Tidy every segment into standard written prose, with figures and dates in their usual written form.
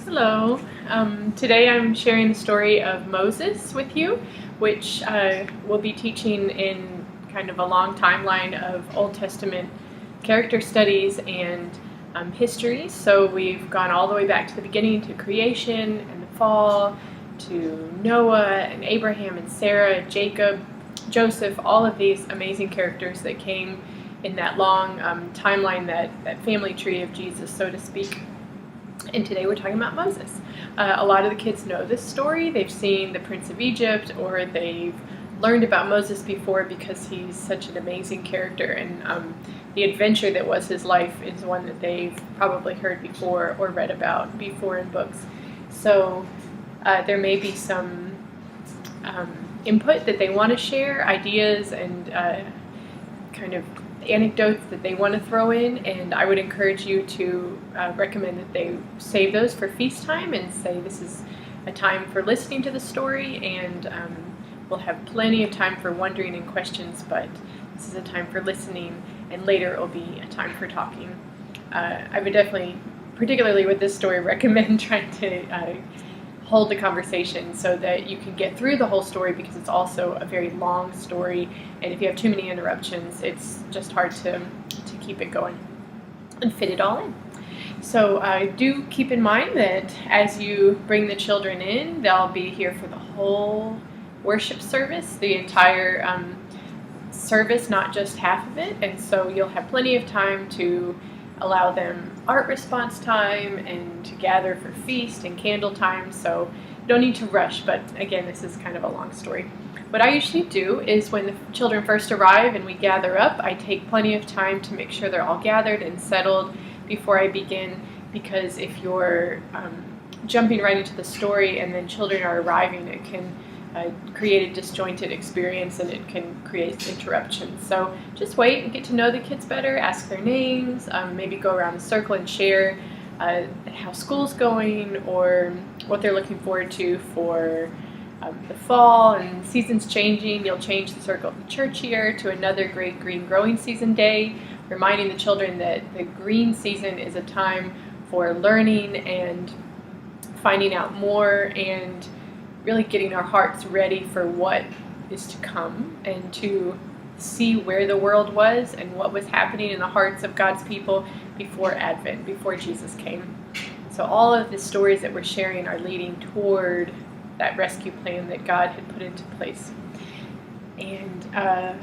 Hello. Today I'm sharing the story of Moses with you, which we'll be teaching in kind of a long timeline of Old Testament character studies and history. So we've gone all the way back to the beginning, to creation and the fall, to Noah and Abraham and Sarah, Jacob, Joseph, all of these amazing characters that came in that long timeline, that family tree of Jesus, so to speak. And today we're talking about Moses. A lot of the kids know this story. They've seen The Prince of Egypt, or they've learned about Moses before because he's such an amazing character, and the adventure that was his life is one that they've probably heard before or read about before in books. So there may be some input that they want to share, ideas and kind of anecdotes that they want to throw in, and I would encourage you to recommend that they save those for feast time and say this is a time for listening to the story, and we'll have plenty of time for wondering and questions, but this is a time for listening, and later it will be a time for talking. I would definitely, particularly with this story, recommend trying to hold the conversation so that you can get through the whole story, because it's also a very long story, and if you have too many interruptions, it's just hard to keep it going and fit it all in. So do keep in mind that as you bring the children in, they'll be here for the whole worship service, the entire service, not just half of it, and so you'll have plenty of time to allow them art response time and to gather for feast and candle time, so you don't need to rush, but again, this is kind of a long story. What I usually do is when the children first arrive and we gather up, I take plenty of time to make sure they're all gathered and settled before I begin, because if you're jumping right into the story and then children are arriving, it can create a disjointed experience and it can create interruptions. So just wait and get to know the kids better, ask their names, maybe go around the circle and share how school's going or what they're looking forward to for the fall and seasons changing. You'll change the circle of the church here to another great green growing season day, reminding the children that the green season is a time for learning and finding out more and really getting our hearts ready for what is to come, and to see where the world was and what was happening in the hearts of God's people before Advent, before Jesus came. So all of the stories that we're sharing are leading toward that rescue plan that God had put into place. And I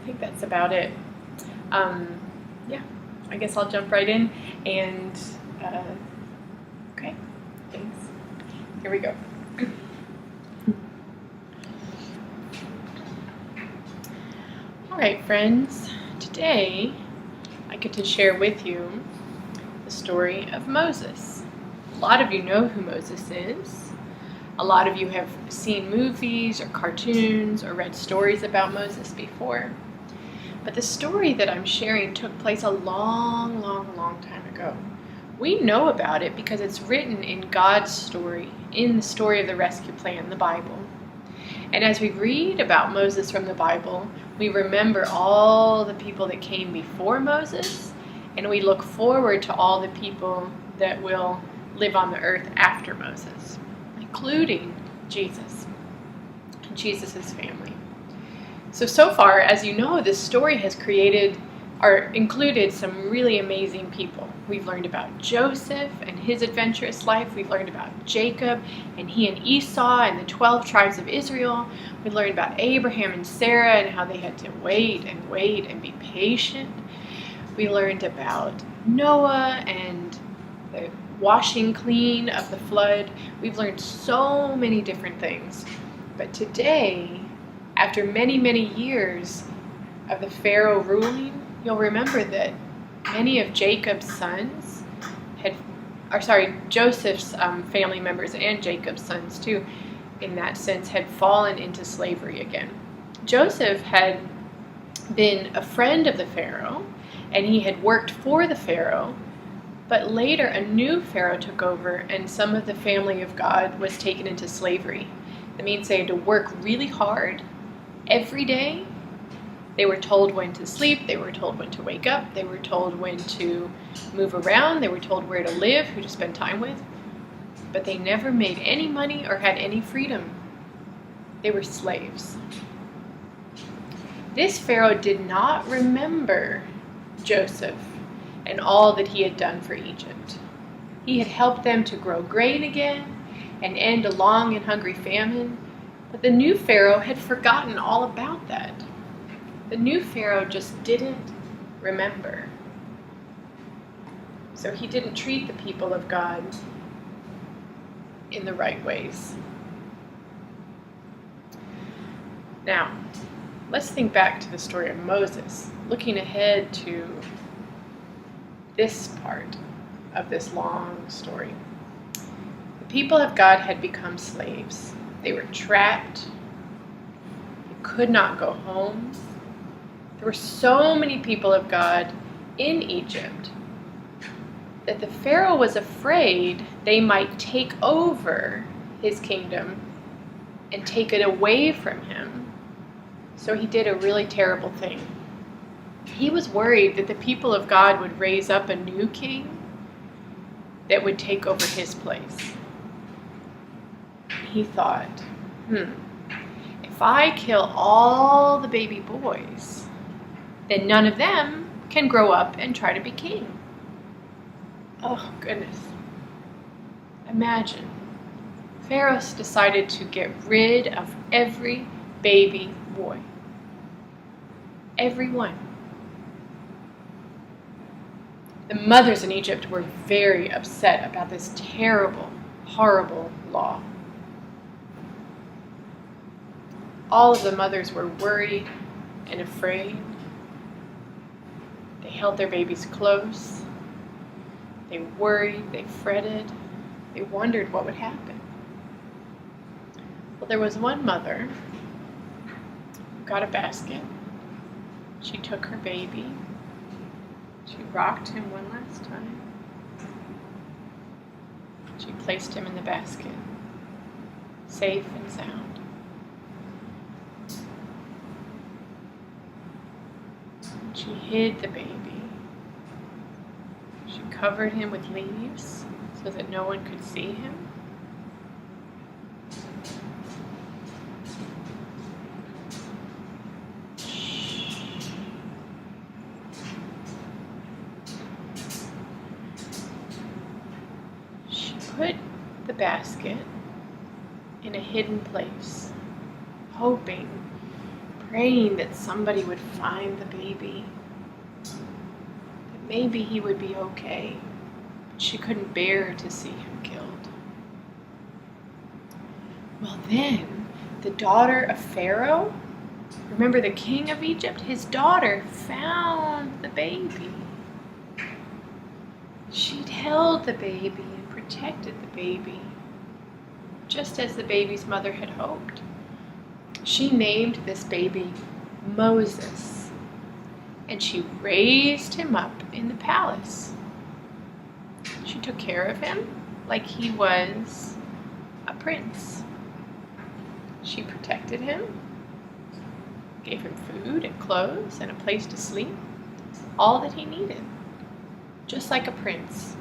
think that's about it. Yeah, I guess I'll jump right in. And okay, thanks. Here we go. All right, friends, today I get to share with you the story of Moses. A lot of you know who Moses is. A lot of you have seen movies or cartoons or read stories about Moses before. But the story that I'm sharing took place a long, long, long time ago. We know about it because it's written in God's story, in the story of the rescue plan, the Bible. And as we read about Moses from the Bible, we remember all the people that came before Moses, and we look forward to all the people that will live on the earth after Moses, including Jesus and Jesus' family. So far, as you know, this story has included some really amazing people. We've learned about Joseph and his adventurous life. We've learned about Jacob and he and Esau and the 12 tribes of Israel. We learned about Abraham and Sarah and how they had to wait and be patient. We learned about Noah and the washing clean of the flood. We've learned so many different things. But today, after many, many years of the Pharaoh ruling, you'll remember that many of Jacob's sons Joseph's family members and Jacob's sons too, in that sense, had fallen into slavery again. Joseph had been a friend of the Pharaoh, and he had worked for the Pharaoh, but later a new Pharaoh took over, and some of the family of God was taken into slavery. That means they had to work really hard every day. They were told when to sleep, they were told when to wake up, they were told when to move around, they were told where to live, who to spend time with. but they never made any money or had any freedom. They were slaves. This Pharaoh did not remember Joseph and all that he had done for Egypt. He had helped them to grow grain again and end a long and hungry famine, but the new Pharaoh had forgotten all about that. The new Pharaoh just didn't remember. So he didn't treat the people of God in the right ways. Now, let's think back to the story of Moses, looking ahead to this part of this long story. The people of God had become slaves. They were trapped. They could not go home. There were so many people of God in Egypt that the Pharaoh was afraid they might take over his kingdom and take it away from him. So he did a really terrible thing. He was worried that the people of God would raise up a new king that would take over his place. He thought, if I kill all the baby boys, then none of them can grow up and try to be king. Oh, goodness. Imagine. Pharaoh decided to get rid of every baby boy. Every one. The mothers in Egypt were very upset about this terrible, horrible law. All of the mothers were worried and afraid. They held their babies close. They worried, they fretted, they wondered what would happen. Well, there was one mother who got a basket. She took her baby. She rocked him one last time. She placed him in the basket, safe and sound. She hid the baby. She covered him with leaves so that no one could see him. She put the basket in a hidden place, hoping, praying that somebody would find the baby. Maybe he would be okay, but she couldn't bear to see him killed. Well, then, the daughter of Pharaoh, remember the king of Egypt, his daughter found the baby. She'd held the baby and protected the baby, just as the baby's mother had hoped. She named this baby Moses. And she raised him up in the palace. She took care of him like he was a prince. She protected him, gave him food and clothes and a place to sleep, all that he needed, just like a prince.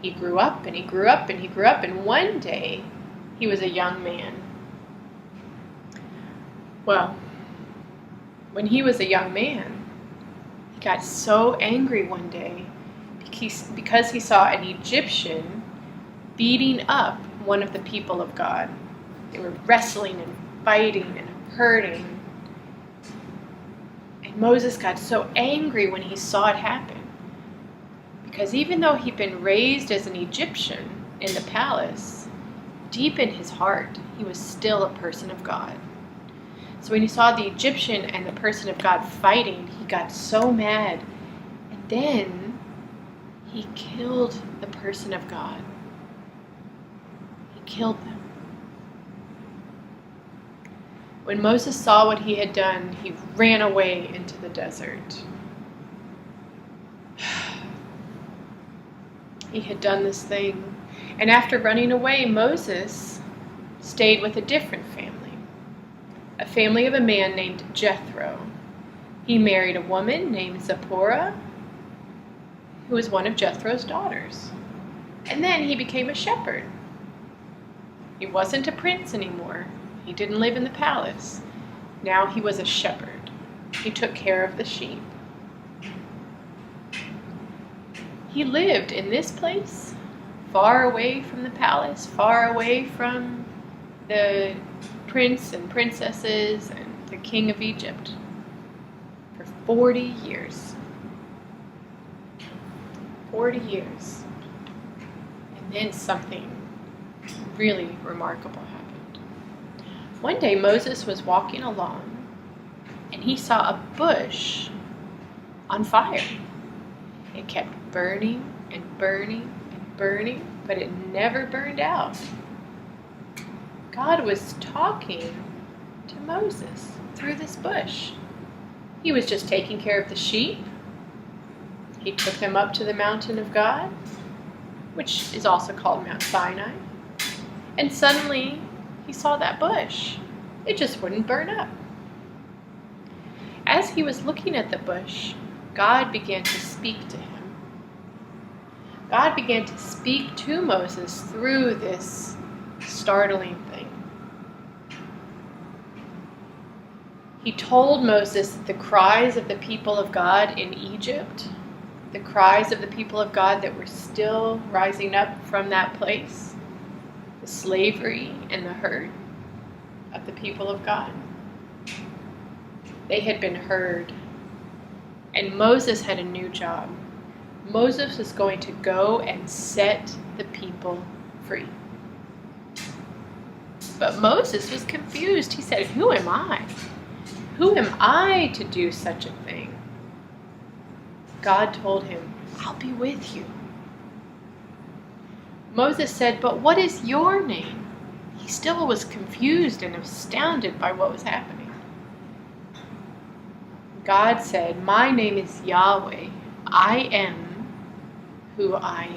He grew up and he grew up and he grew up, and one day he was a young man. Well, when he was a young man, he got so angry one day because he saw an Egyptian beating up one of the people of God. They were wrestling and fighting and hurting. And Moses got so angry when he saw it happen, because even though he'd been raised as an Egyptian in the palace, deep in his heart, he was still a person of God. So when he saw the Egyptian and the person of God fighting, he got so mad. And then he killed the person of God. He killed them. When Moses saw what he had done, he ran away into the desert. He had done this thing. And after running away, Moses stayed with a different family. A family of a man named Jethro. He married a woman named Zipporah, who was one of Jethro's daughters. And then he became a shepherd He wasn't a prince anymore. He didn't live in the palace. Now he was a shepherd. He took care of the sheep. He lived in this place, far away from the palace, far away from the prince and princesses and the king of Egypt, for 40 years. 40 years. And then something really remarkable happened. One day Moses was walking along and he saw a bush on fire. It kept burning and burning and burning, but it never burned out. God was talking to Moses through this bush. He was just taking care of the sheep. He took them up to the mountain of God, which is also called Mount Sinai. And suddenly he saw that bush. It just wouldn't burn up. As he was looking at the bush, God began to speak to him. God began to speak to Moses through this startling thing. He told Moses that the cries of the people of God in Egypt, the cries of the people of God that were still rising up from that place, the slavery and the hurt of the people of God, they had been heard. And Moses had a new job. Moses was going to go and set the people free. But Moses was confused. He said, "Who am I? Who am I to do such a thing?" God told him, "I'll be with you." Moses said, "But what is your name?" He still was confused and astounded by what was happening. God said, "My name is Yahweh. I am who I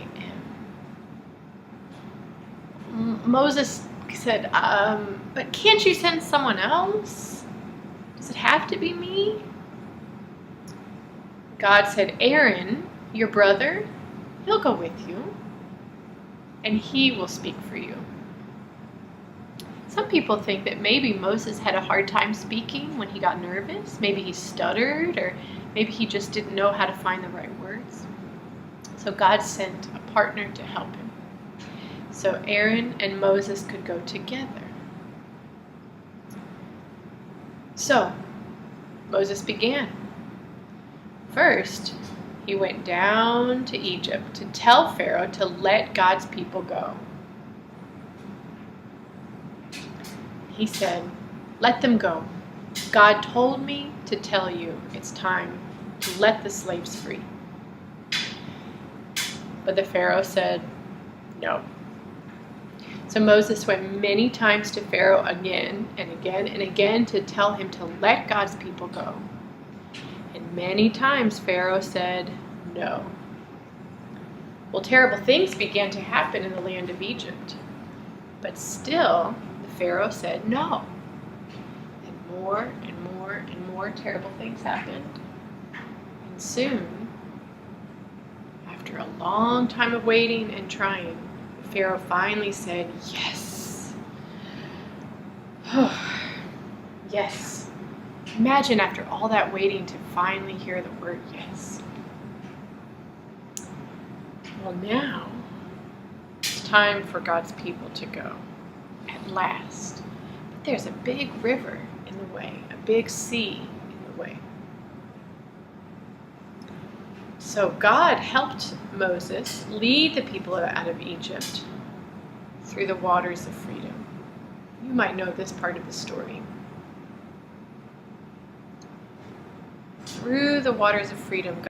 am." Moses said, "But can't you send someone else? Does it have to be me?" God said, "Aaron, your brother, he'll go with you, and he will speak for you." Some people think that maybe Moses had a hard time speaking when he got nervous. Maybe he stuttered, or maybe he just didn't know how to find the right words. So God sent a partner to help him, so Aaron and Moses could go together. So Moses began. First, he went down to Egypt to tell Pharaoh to let God's people go. He said, "Let them go. God told me to tell you it's time to let the slaves free." But the Pharaoh said, "No." So Moses went many times to Pharaoh again and again and again to tell him to let God's people go. And many times Pharaoh said, "No." Well, terrible things began to happen in the land of Egypt. But still, the Pharaoh said no. And more and more and more terrible things happened. And soon, after a long time of waiting and trying, the Pharaoh finally said, "Yes." Yes. Imagine after all that waiting to finally hear the word yes. Well, now it's time for God's people to go, at last. But there's a big river in the way, a big sea in the way. So God helped Moses lead the people out of Egypt through the waters of freedom. You might know this part of the story. Through the waters of freedom,